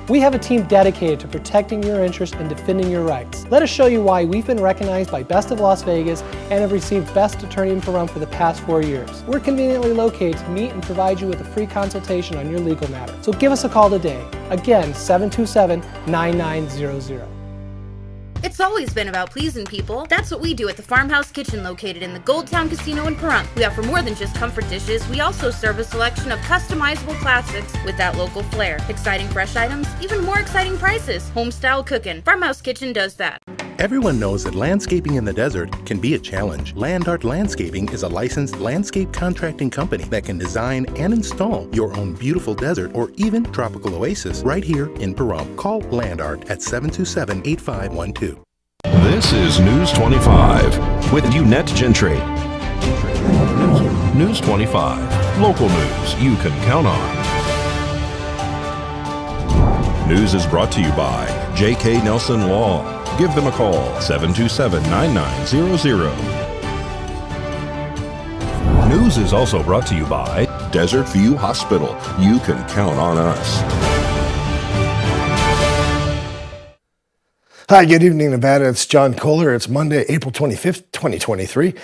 We have a team dedicated to protecting your interests and defending your rights. Let us show you why we've been recognized by Best of Las Vegas and have received Best Attorney in Pahrump for the past 4 years. We're conveniently located to meet and provide you with a free consultation on your legal matter. So give us a call today. Again, 727-9900. It's always been about pleasing people. That's what we do at the Farmhouse Kitchen located in the Gold Town Casino in Pahrump. We offer more than just comfort dishes. We also serve a selection of customizable classics with that local flair. Exciting fresh items, even more exciting prices. Home-style cooking. Farmhouse Kitchen does that. Everyone knows that landscaping in the desert can be a challenge. Land Art Landscaping is a licensed landscape contracting company that can design and install your own beautiful desert or even tropical oasis right here in Pahrump. Call Land Art at 727-8512. This is News 25 with Unette Gentry. News 25, local news you can count on. News is brought to you by J.K. Nelson Law. Give them a call, 727-9900. News is also brought to you by Desert View Hospital. You can count on us. Hi, good evening, Nevada. It's John Kohler. It's Monday, April 25th, 2023.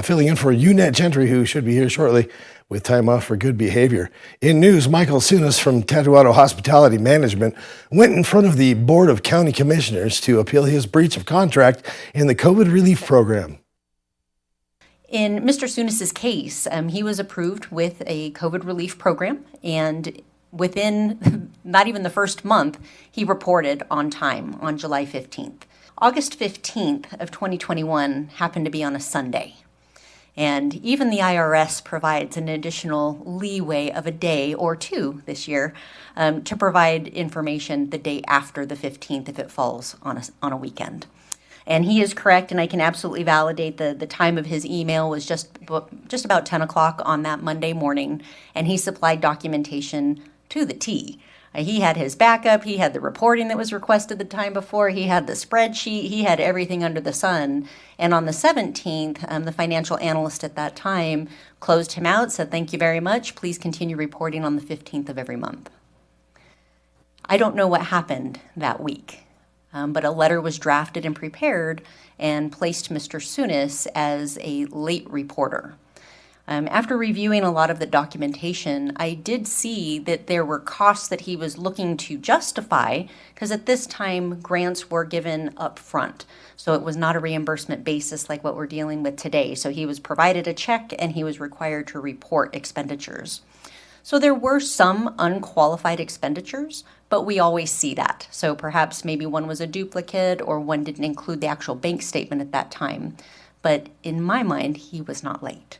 Filling in for Unette Gentry, who should be here shortly with time off for good behavior. In news, Michael Sunas from Tatuado Hospitality Management went in front of the Board of County Commissioners to appeal his breach of contract in the COVID relief program. In Mr. Sunas's case, he was approved with a COVID relief program, and within not even the first month, he reported on time on July 15th. August 15th of 2021 happened to be on a Sunday. And even the IRS provides an additional leeway of a day or two this year to provide information the day after the 15th if it falls on a weekend. And he is correct, and I can absolutely validate the time of his email was just about 10 o'clock on that Monday morning, and he supplied documentation to the T. He had his backup, he had the reporting that was requested the time before, he had the spreadsheet, he had everything under the sun. And on the 17th, the financial analyst at that time closed him out, said, "Thank you very much, please continue reporting on the 15th of every month." I don't know what happened that week, but a letter was drafted and prepared and placed Mr. Sunas as a late reporter. After reviewing a lot of the documentation, I did see that there were costs that he was looking to justify, because at this time, grants were given up front. So it was not a reimbursement basis like what we're dealing with today. So he was provided a check and he was required to report expenditures. So there were some unqualified expenditures, but we always see that. So perhaps maybe one was a duplicate or one didn't include the actual bank statement at that time. But in my mind, he was not late.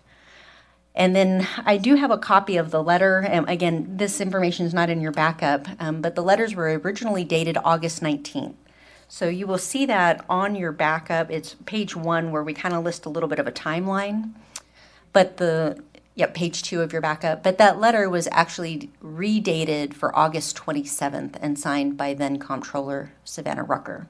And then I do have a copy of the letter. Again, this information is not in your backup, but the letters were originally dated August 19th. So you will see that on your backup. It's page 1 where we kind of list a little bit of a timeline. But page 2 of your backup. But that letter was actually redated for August 27th and signed by then Comptroller Savannah Rucker.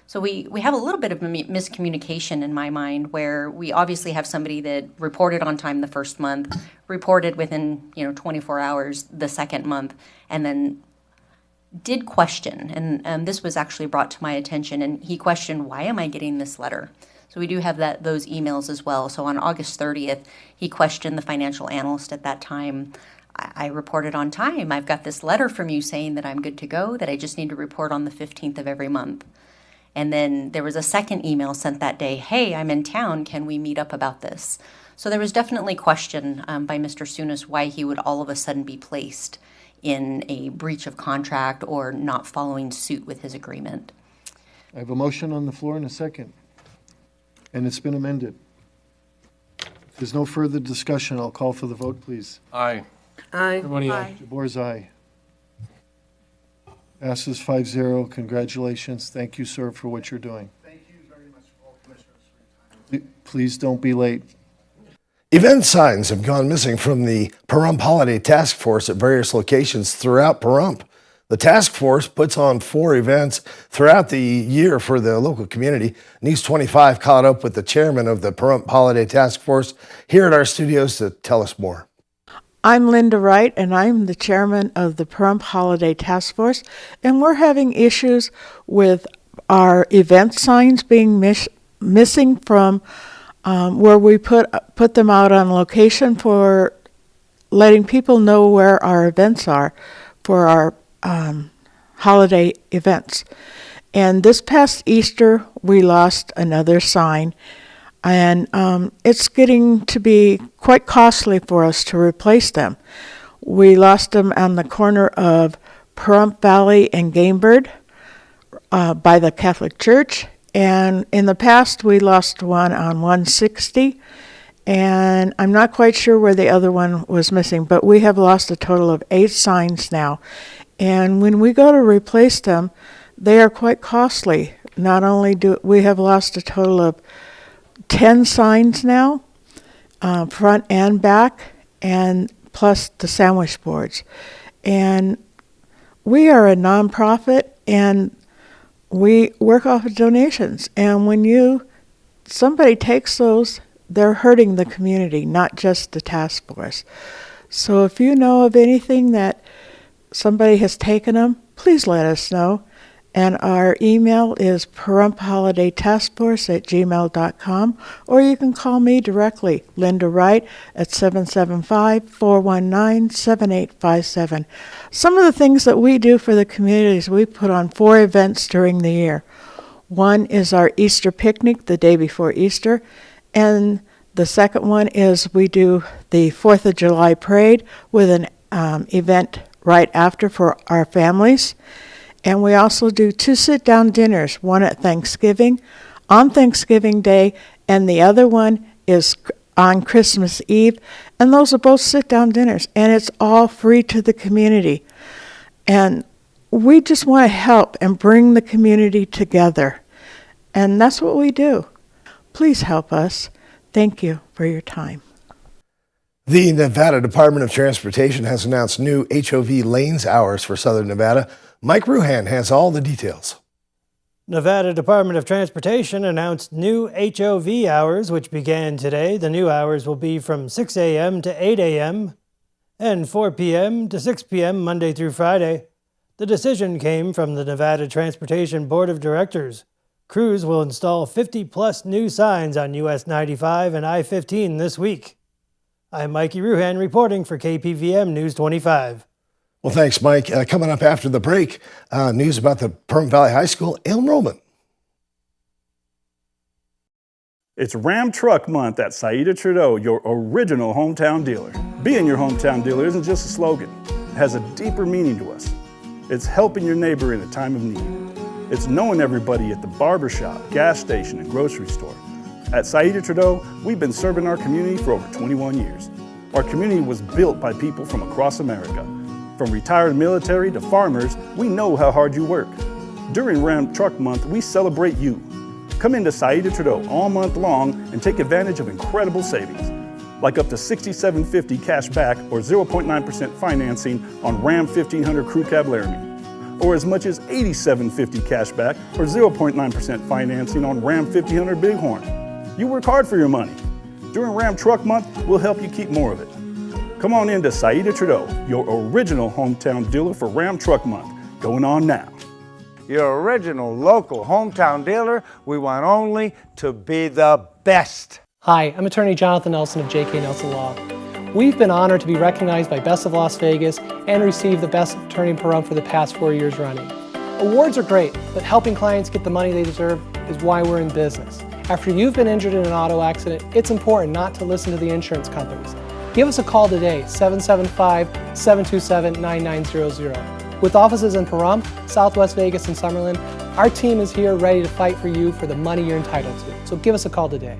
So we have a little bit of miscommunication in my mind, where we obviously have somebody that reported on time the first month, reported within 24 hours the second month, and then did question. And this was actually brought to my attention, and he questioned, why am I getting this letter? So we do have those emails as well. So on August 30th, he questioned the financial analyst at that time. I reported on time. I've got this letter from you saying that I'm good to go, that I just need to report on the 15th of every month. And then there was a second email sent that day, "Hey, I'm in town, can we meet up about this?" So there was definitely question by Mr. Sunas why he would all of a sudden be placed in a breach of contract or not following suit with his agreement. I have a motion on the floor and a second, and it's been amended. If there's no further discussion, I'll call for the vote, please. Aye. Aye. Everybody aye. DeBoer's aye. Passes 5-0. Congratulations. Thank you, sir, for what you're doing. Thank you very much, all commissioners, for your time. Please don't be late. Event signs have gone missing from the Pahrump Holiday Task Force at various locations throughout Pahrump. The task force puts on 4 events throughout the year for the local community. News 25 caught up with the chairman of the Pahrump Holiday Task Force here at our studios to tell us more. I'm Linda Wright, and I'm the chairman of the Pahrump Holiday Task Force, and we're having issues with our event signs being missing from where we put them out on location for letting people know where our events are for our holiday events. And this past Easter, we lost another sign, and it's getting to be quite costly for us to replace them. We lost them on the corner of Pahrump Valley and Gamebird by the Catholic Church, and in the past we lost one on 160, and I'm not quite sure where the other one was missing, but we have lost a total of 8 signs now. And when we go to replace them, they are quite costly. Not only do we have lost a total of 10 signs now, front and back, and plus the sandwich boards. And we are a nonprofit, and we work off of donations. And when somebody takes those, they're hurting the community, not just the task force. So if you know of anything that somebody has taken them, please let us know. And our email is pahrumpholiday.taskforce@gmail.com, or you can call me directly, Linda Wright, at 775-419-7857. Some of the things that we do for the community is we put on 4 events during the year. One is our Easter picnic the day before Easter, and the second one is we do the 4th of July parade with an event right after for our families. And we also do 2 sit-down dinners, one at Thanksgiving, on Thanksgiving Day, and the other one is on Christmas Eve. And those are both sit-down dinners, and it's all free to the community. And we just want to help and bring the community together. And that's what we do. Please help us. Thank you for your time. The Nevada Department of Transportation has announced new HOV lanes hours for Southern Nevada. Mike Ruhan has all the details. Nevada Department of Transportation announced new HOV hours, which began today. The new hours will be from 6 a.m. to 8 a.m. and 4 p.m. to 6 p.m. Monday through Friday. The decision came from the Nevada Transportation Board of Directors. Crews will install 50-plus new signs on US 95 and I-15 this week. I'm Mikey Ruhan reporting for KPVM News 25. Well, thanks, Mike. Coming up after the break, news about the Pahrump Valley High School enrollment. It's Ram Truck Month at Saida Trudeau, your original hometown dealer. Being your hometown dealer isn't just a slogan. It has a deeper meaning to us. It's helping your neighbor in a time of need. It's knowing everybody at the barbershop, gas station, and grocery store. At Saida Trudeau, we've been serving our community for over 21 years. Our community was built by people from across America. From retired military to farmers, we know how hard you work. During Ram Truck Month, we celebrate you. Come into Saida Trudeau all month long and take advantage of incredible savings, like up to $67.50 cash back or 0.9% financing on Ram 1500 Crew Cab Laramie, or as much as $87.50 cash back or 0.9% financing on Ram 1500 Bighorn. You work hard for your money. During Ram Truck Month, we'll help you keep more of it. Come on into Saida Trudeau, your original hometown dealer for Ram Truck Month, going on now. Your original local hometown dealer, we want only to be the best. Hi, I'm attorney Jonathan Nelson of J.K. Nelson Law. We've been honored to be recognized by Best of Las Vegas and receive the Best Attorney in Pahrump for the past 4 years running. Awards are great, but helping clients get the money they deserve is why we're in business. After you've been injured in an auto accident, it's important not to listen to the insurance companies. Give us a call today, 775-727-9900. With offices in Pahrump, Southwest Vegas, and Summerlin, our team is here ready to fight for you for the money you're entitled to. So give us a call today.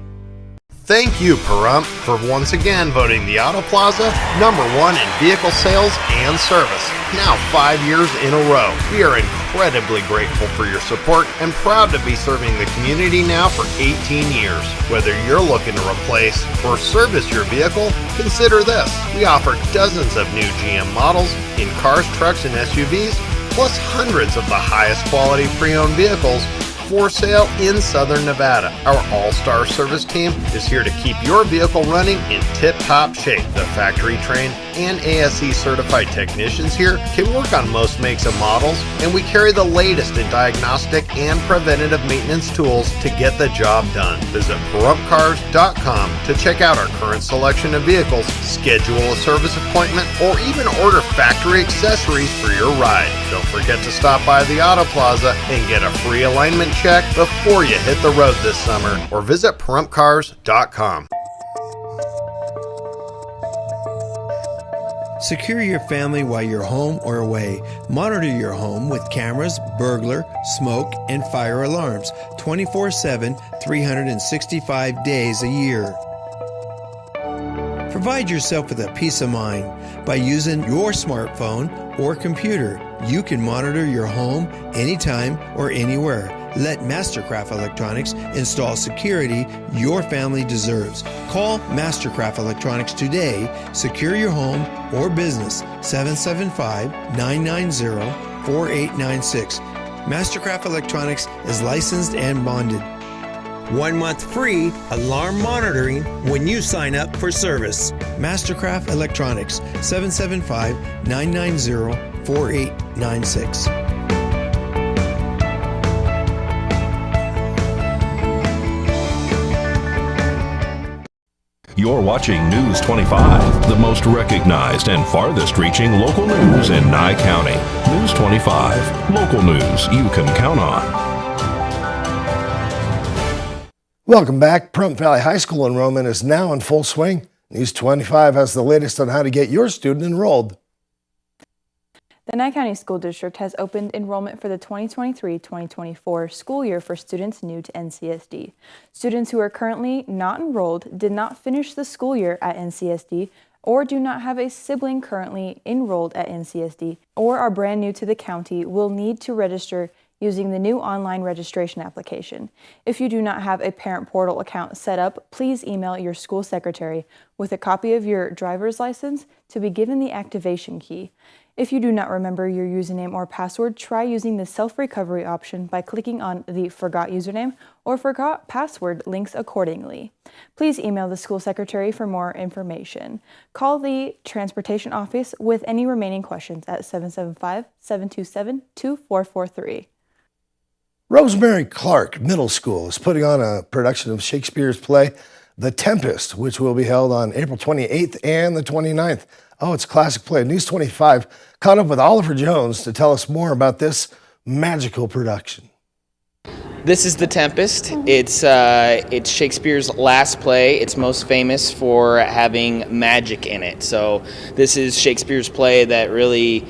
Thank you, Pahrump, for once again voting the Auto Plaza #1 in vehicle sales and service, now 5 years in a row. We are incredibly grateful for your support and proud to be serving the community now for 18 years. Whether you're looking to replace or service your vehicle, consider this. We offer dozens of new GM models in cars, trucks, and SUVs, plus hundreds of the highest quality pre-owned vehicles for sale in Southern Nevada. Our all-star service team is here to keep your vehicle running in tip-top shape. The factory trained and ASE certified technicians here can work on most makes and models, and we carry the latest in diagnostic and preventative maintenance tools to get the job done. Visit ParumpCars.com to check out our current selection of vehicles, schedule a service appointment, or even order factory accessories for your ride. Don't forget to stop by the Auto Plaza and get a free alignment check before you hit the road this summer, or visit ParumpCars.com. Secure your family while you're home or away. Monitor your home with cameras, burglar, smoke, and fire alarms 24/7, 365 days a year. Provide yourself with a peace of mind by using your smartphone or computer. You can monitor your home anytime or anywhere. Let Mastercraft Electronics install security your family deserves. Call Mastercraft Electronics today. Secure your home or business. 775-990-4896. Mastercraft Electronics is licensed and bonded. 1 month free alarm monitoring when you sign up for service. Mastercraft Electronics, 775-990-4896. You're watching News 25, the most recognized and farthest reaching local news in Nye County. News 25, local news you can count on. Welcome back. Pahrump Valley High School enrollment is now in full swing. News 25 has the latest on how to get your student enrolled. The Nye County School District has opened enrollment for the 2023-2024 school year for students new to NCSD. Students who are currently not enrolled, did not finish the school year at NCSD, or do not have a sibling currently enrolled at NCSD, or are brand new to the county will need to register using the new online registration application. If you do not have a parent portal account set up, please email your school secretary with a copy of your driver's license to be given the activation key. If you do not remember your username or password, try using the self-recovery option by clicking on the Forgot Username or Forgot Password links accordingly. Please email the school secretary for more information. Call the transportation office with any remaining questions at 775-727-2443. Rosemary Clark Middle School is putting on a production of Shakespeare's play, The Tempest, which will be held on April 28th and the 29th. Oh, it's a classic play. News 25 caught up with Oliver Jones to tell us more about this magical production. This is The Tempest. It's Shakespeare's last play. It's most famous for having magic in it. So this is Shakespeare's play that really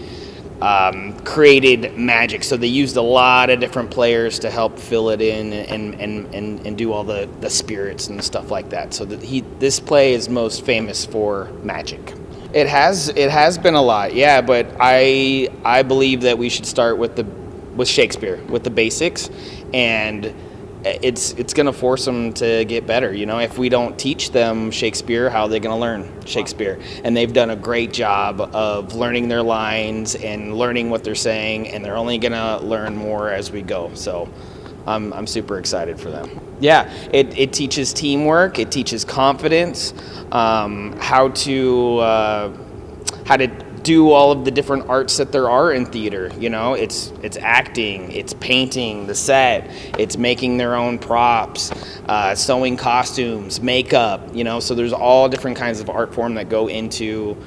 created magic. So they used a lot of different players to help fill it in and do all the spirits and stuff like that. So this play is most famous for magic. It has been a lot, yeah. But I believe that we should start with Shakespeare, with the basics, and it's going to force them to get better. You know, if we don't teach them Shakespeare, how are they going to learn Shakespeare? And they've done a great job of learning their lines and learning what they're saying, and they're only going to learn more as we go. So I'm super excited for them. Yeah, it teaches teamwork, it teaches confidence, how to do all of the different arts that there are in theater. You know, it's acting, it's painting the set, it's making their own props, sewing costumes, makeup, you know, so there's all different kinds of art form that go into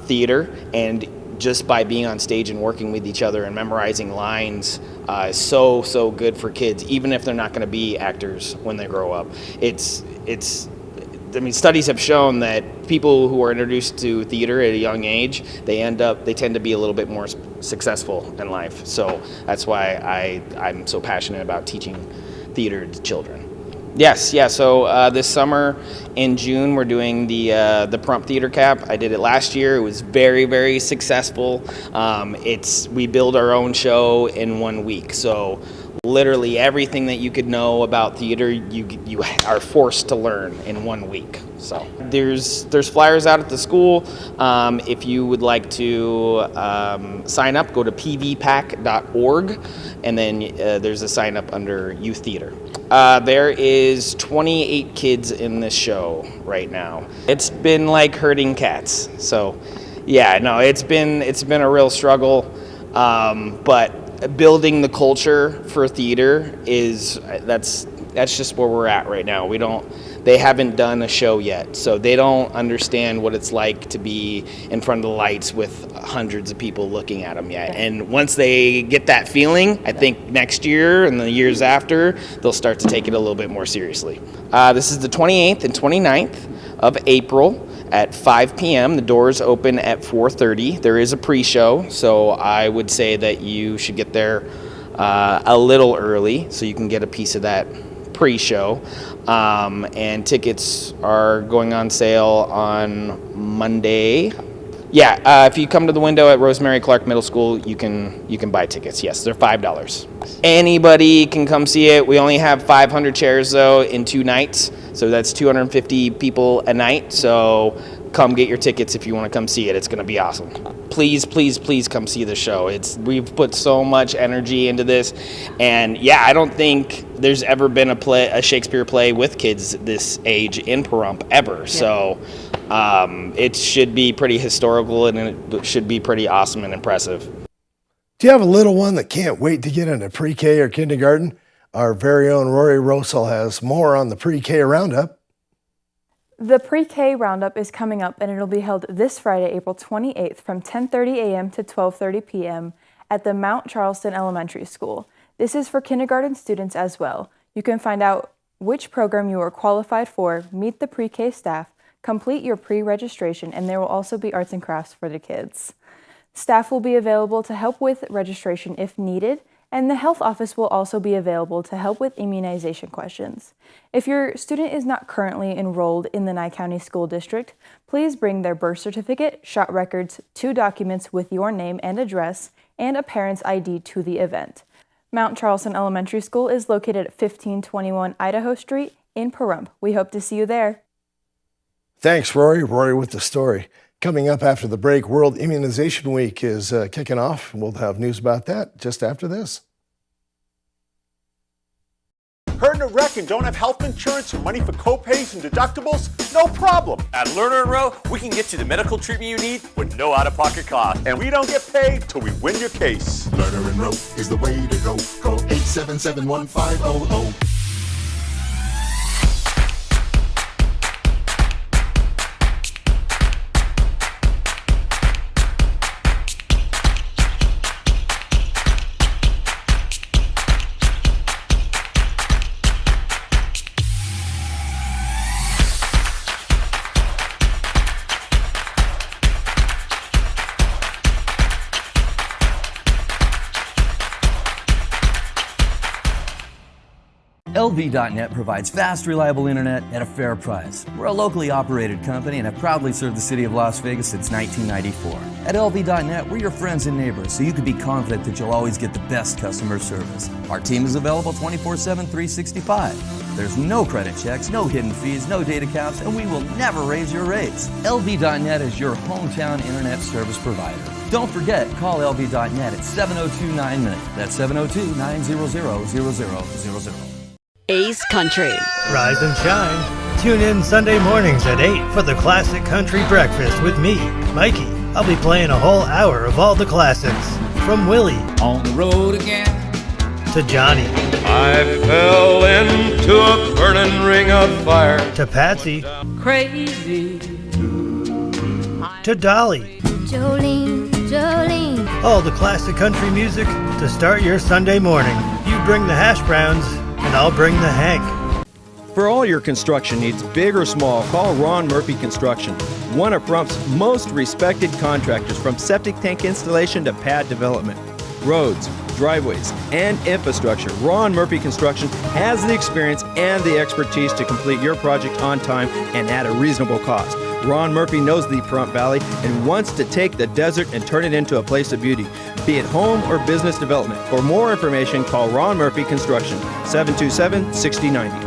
theater, and just by being on stage and working with each other and memorizing lines is so good for kids, even if they're not going to be actors when they grow up. I mean, studies have shown that people who are introduced to theater at a young age, they tend to be a little bit more successful in life. So that's why I'm so passionate about teaching theater to children. Yes, yeah. So this summer in June, we're doing the Pahrump Theater Cap. I did it last year. It was very successful. We build our own show in 1 week. So literally everything that you could know about theater, you are forced to learn in 1 week. So there's flyers out at the school. If you would like to sign up, go to pvpac.org, and then there's a sign up under youth theater. There is 28 kids in this show right now. It's been like herding cats. So, yeah, no, it's been a real struggle. But building the culture for theater that's just where we're at right now. They haven't done a show yet, so they don't understand what it's like to be in front of the lights with hundreds of people looking at them yet. And once they get that feeling, I think next year and the years after, they'll start to take it a little bit more seriously. This is the 28th and 29th of April at 5 p.m. The doors open at 4:30. There is a pre-show, so I would say that you should get there a little early so you can get a piece of that pre-show. And tickets are going on sale on Monday. Yeah, if you come to the window at Rosemary Clark Middle School, you can buy tickets. Yes, they're $5. Anybody can come see it. We only have 500 chairs though in 2 nights, so that's 250 people a night. So come get your tickets if you want to come see it. It's going to be awesome. Please, please, please come see the show. We've put so much energy into this, and yeah, I don't think there's ever been a Shakespeare play with kids this age in Pahrump ever. Yeah. So it should be pretty historical, and it should be pretty awesome and impressive. Do you have a little one that can't wait to get into pre-K or kindergarten? Our very own Rory Rosal has more on the pre-K roundup. The pre-K roundup is coming up, and it'll be held this Friday, April 28th from 10:30 a.m. to 12:30 p.m. at the Mount Charleston Elementary School. This is for kindergarten students as well. You can find out which program you are qualified for, meet the pre-K staff, complete your pre-registration, and there will also be arts and crafts for the kids. Staff will be available to help with registration if needed, and the health office will also be available to help with immunization questions. If your student is not currently enrolled in the Nye County School District, please bring their birth certificate, shot records, 2 documents with your name and address, and a parent's ID to the event. Mount Charleston Elementary School is located at 1521 Idaho Street in Pahrump. We hope to see you there. Thanks, Rory. Rory with the story. Coming up after the break, World Immunization Week is kicking off. We'll have news about that just after this. Hurt in a wreck and don't have health insurance or money for co-pays and deductibles? No problem. At Lerner & Rowe, we can get you the medical treatment you need with no out-of-pocket cost. And we don't get paid till we win your case. Lerner & Rowe is the way to go. Call 877-1500. LV.net provides fast, reliable internet at a fair price. We're a locally operated company and have proudly served the city of Las Vegas since 1994. At LV.net, we're your friends and neighbors, so you can be confident that you'll always get the best customer service. Our team is available 24/7, 365. There's no credit checks, no hidden fees, no data caps, and we will never raise your rates. LV.net is your hometown internet service provider. Don't forget, call LV.net at 702-9-MINUTE. That's 702-900-0000. Ace Country. Rise and shine. Tune in Sunday mornings at 8 for the Classic Country Breakfast with me, Mikey. I'll be playing a whole hour of all the classics. From Willie. On the road again. To Johnny. I fell into a burning ring of fire. To Patsy. Crazy. To Dolly. Jolene, Jolene. All the classic country music to start your Sunday morning. You bring the hash browns, and I'll bring the Hank. For all your construction needs, big or small, call Ron Murphy Construction, one of Pahrump's most respected contractors, from septic tank installation to pad development. Roads, driveways, and infrastructure. Ron Murphy Construction has the experience and the expertise to complete your project on time and at a reasonable cost. Ron Murphy knows the Pahrump Valley and wants to take the desert and turn it into a place of beauty, be it home or business development. For more information, call Ron Murphy Construction, 727-6090.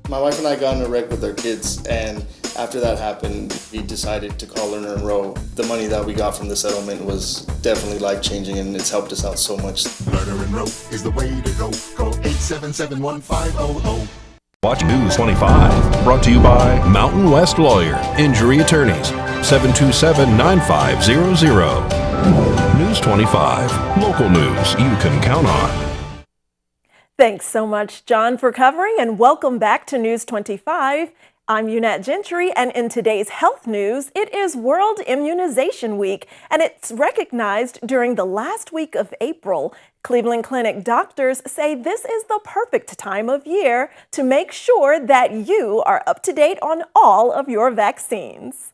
My wife and I got in a wreck with our kids, and After that happened, we decided to call Lerner and Rowe. The money that we got from the settlement was definitely life-changing, and it's helped us out so much. Lerner and Rowe is the way to go. Call 877-1500. Watch News 25, brought to you by Mountain West Lawyer, Injury Attorneys, 727-9500. News 25, local news you can count on. Thanks so much, John, for covering, and welcome back to News 25. I'm Unette Gentry, and in today's health news, it is World Immunization Week, and it's recognized during the last week of April. Cleveland Clinic doctors say this is the perfect time of year to make sure that you are up to date on all of your vaccines.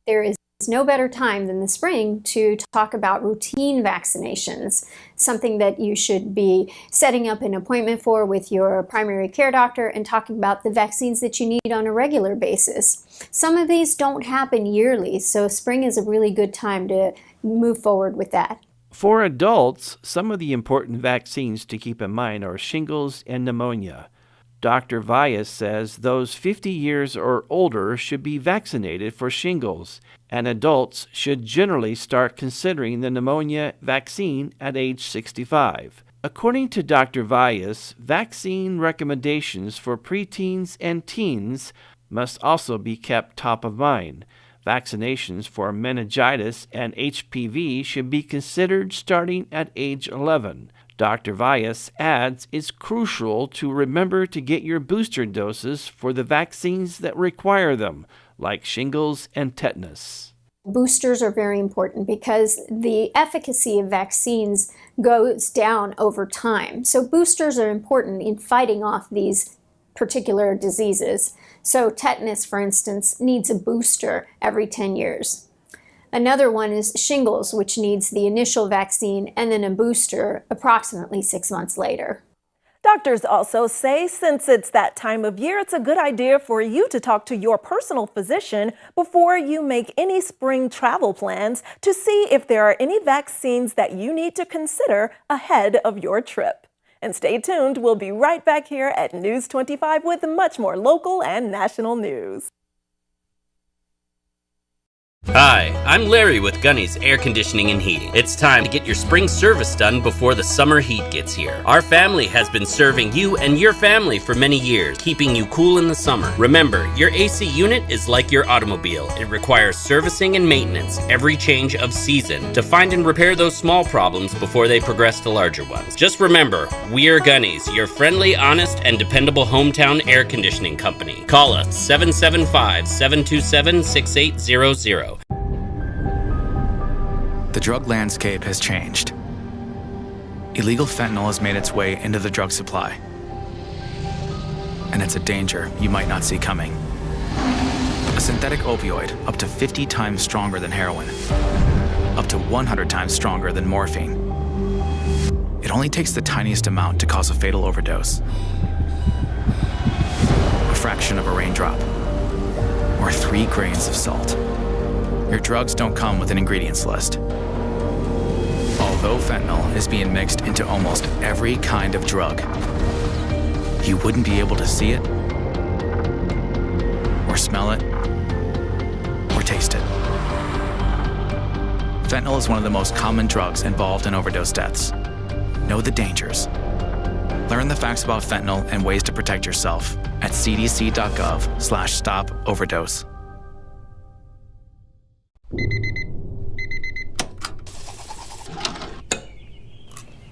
There is no better time than the spring to talk about routine vaccinations, something that you should be setting up an appointment for with your primary care doctor and talking about the vaccines that you need on a regular basis. Some of these don't happen yearly, so spring is a really good time to move forward with that. For adults, some of the important vaccines to keep in mind are shingles and pneumonia. Dr. Vyas says those 50 years or older should be vaccinated for shingles, and adults should generally start considering the pneumonia vaccine at age 65. According to Dr. Vyas, vaccine recommendations for preteens and teens must also be kept top of mind. Vaccinations for meningitis and HPV should be considered starting at age 11. Dr. Vyas adds it's crucial to remember to get your booster doses for the vaccines that require them, like shingles and tetanus. Boosters are very important because the efficacy of vaccines goes down over time. So boosters are important in fighting off these particular diseases. So tetanus, for instance, needs a booster every 10 years. Another one is shingles, which needs the initial vaccine and then a booster approximately 6 months later. Doctors also say since it's that time of year, it's a good idea for you to talk to your personal physician before you make any spring travel plans to see if there are any vaccines that you need to consider ahead of your trip. And stay tuned, we'll be right back here at News 25 with much more local and national news. Hi, I'm Larry with Gunny's Air Conditioning and Heating. It's time to get your spring service done before the summer heat gets here. Our family has been serving you and your family for many years, keeping you cool in the summer. Remember, your AC unit is like your automobile. It requires servicing and maintenance every change of season to find and repair those small problems before they progress to larger ones. Just remember, we are Gunny's, your friendly, honest, and dependable hometown air conditioning company. Call us 775-727-6800. The drug landscape has changed. Illegal fentanyl has made its way into the drug supply. And it's a danger you might not see coming. A synthetic opioid up to 50 times stronger than heroin, up to 100 times stronger than morphine. It only takes the tiniest amount to cause a fatal overdose. A fraction of a raindrop, or 3 grains of salt. Your drugs don't come with an ingredients list. Although fentanyl is being mixed into almost every kind of drug, you wouldn't be able to see it, or smell it, or taste it. Fentanyl is one of the most common drugs involved in overdose deaths. Know the dangers. Learn the facts about fentanyl and ways to protect yourself at cdc.gov/stop-overdose.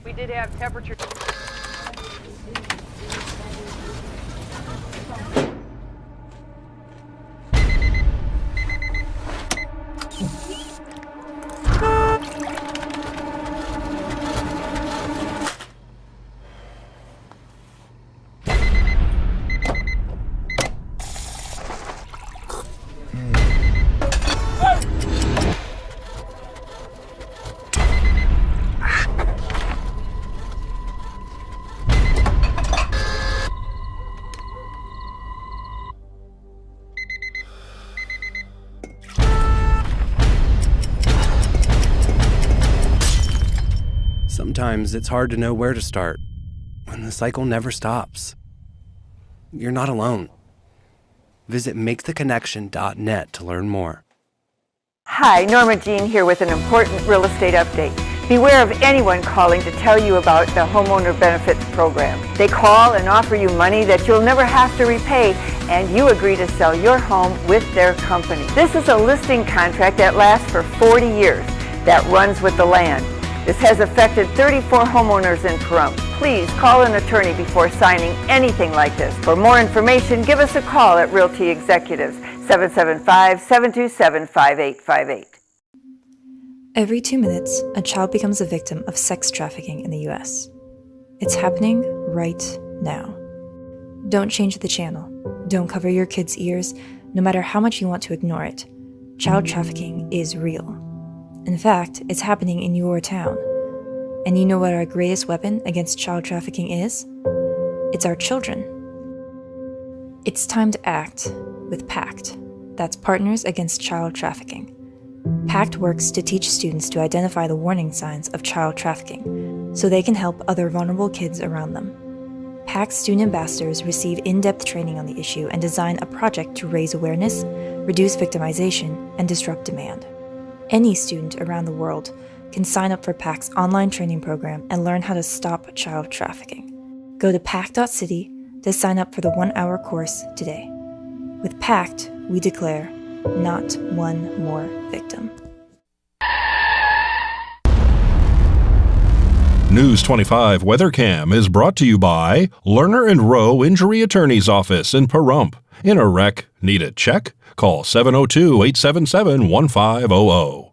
We did have temperature. Sometimes it's hard to know where to start when the cycle never stops. You're not alone. Visit maketheconnection.net to learn more. Hi, Norma Jean here with an important real estate update. Beware of anyone calling to tell you about the homeowner benefits program. They call and offer you money that you'll never have to repay, and you agree to sell your home with their company. This is a listing contract that lasts for 40 years, that runs with the land. This has affected 34 homeowners in Pahrump. Please call an attorney before signing anything like this. For more information, give us a call at Realty Executives, 775-727-5858. Every 2 minutes, a child becomes a victim of sex trafficking in the U.S. It's happening right now. Don't change the channel. Don't cover your kids' ears, no matter how much you want to ignore it. Child trafficking is real. In fact, it's happening in your town. And you know what our greatest weapon against child trafficking is? It's our children. It's time to act with PACT. That's Partners Against Child Trafficking. PACT works to teach students to identify the warning signs of child trafficking so they can help other vulnerable kids around them. PACT student ambassadors receive in-depth training on the issue and design a project to raise awareness, reduce victimization, and disrupt demand. Any student around the world can sign up for PACT's online training program and learn how to stop child trafficking. Go to pact.city to sign up for the 1-hour course today. With PACT, we declare not one more victim. News 25 WeatherCam is brought to you by Lerner & Rowe Injury Attorney's Office in Pahrump. In a wreck, need a check? Call 702-877-1500.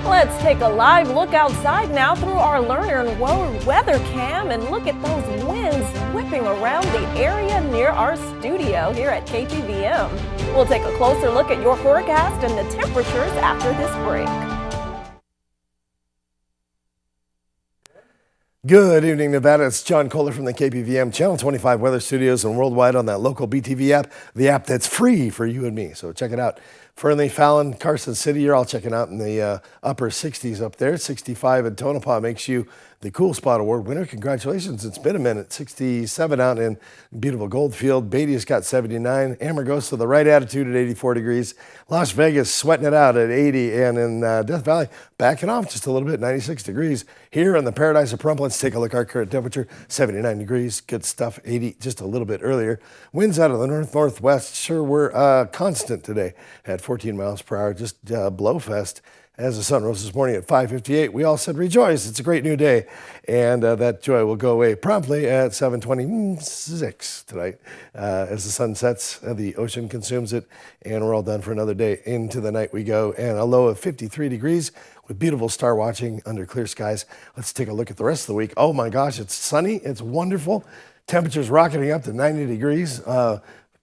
Let's take a live look outside now through our Lerner & Rowe weather cam and look at those winds whipping around the area near our studio here at KPVM. We'll take a closer look at your forecast and the temperatures after this break. Good evening, Nevada. It's John Kohler from the KPVM Channel 25 Weather Studios and worldwide on that local BTV app, the app that's free for you and me. So check it out. Fernley, Fallon, Carson City, you're all checking out in the upper 60s up there. 65 in Tonopah makes you the Cool Spot Award winner. Congratulations. It's been a minute. 67 out in beautiful Goldfield. Beatty's got 79. Amargosa, the right attitude at 84 degrees. Las Vegas sweating it out at 80. And in Death Valley, backing off just a little bit, 96 degrees. Here in the Paradise of Pahrump, let's take a look at our current temperature, 79 degrees. Good stuff, 80 just a little bit earlier. Winds out of the north-northwest sure were constant today at 14 miles per hour, just blowfest. As the sun rose this morning at 5:58, we all said, rejoice, it's a great new day. And that joy will go away promptly at 7:26 tonight. As the sun sets, the ocean consumes it, and we're all done for another day. Into the night we go, and a low of 53 degrees with beautiful star watching under clear skies. Let's take a look at the rest of the week. Oh my gosh, it's sunny, it's wonderful. Temperatures rocketing up to 90 degrees.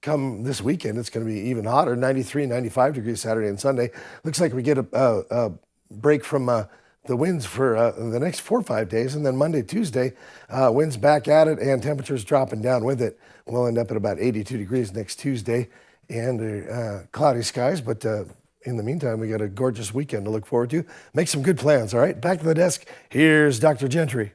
Come this weekend, it's going to be even hotter, 93, 95 degrees Saturday and Sunday. Looks like we get a break from the winds for the next 4 or 5 days, and then Monday, Tuesday, winds back at it, and temperatures dropping down with it. We'll end up at about 82 degrees next Tuesday, and cloudy skies, but in the meantime, we got a gorgeous weekend to look forward to. Make some good plans, all right? Back to the desk, here's Dr. Gentry.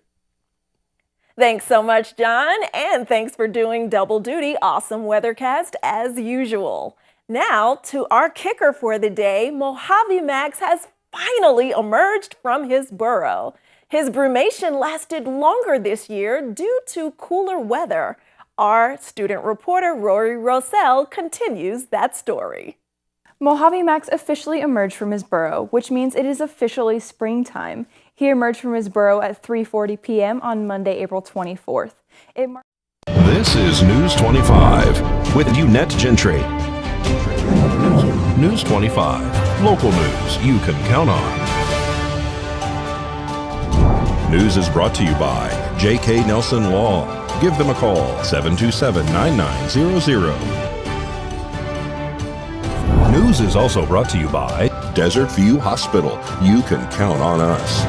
Thanks so much, John, and thanks for doing double duty. Awesome weathercast as usual. Now to our kicker for the day. Mojave Max has finally emerged from his burrow. His brumation lasted longer this year due to cooler weather. Our student reporter Rory Rosell continues that story. Mojave Max officially emerged from his burrow, which means it is officially springtime. He emerged from his burrow at 3:40 p.m. on Monday, April 24th. This is News 25 with Unette Gentry. News 25, local news you can count on. News is brought to you by J.K. Nelson Law. Give them a call, 727-9900. News is also brought to you by Desert View Hospital. You can count on us.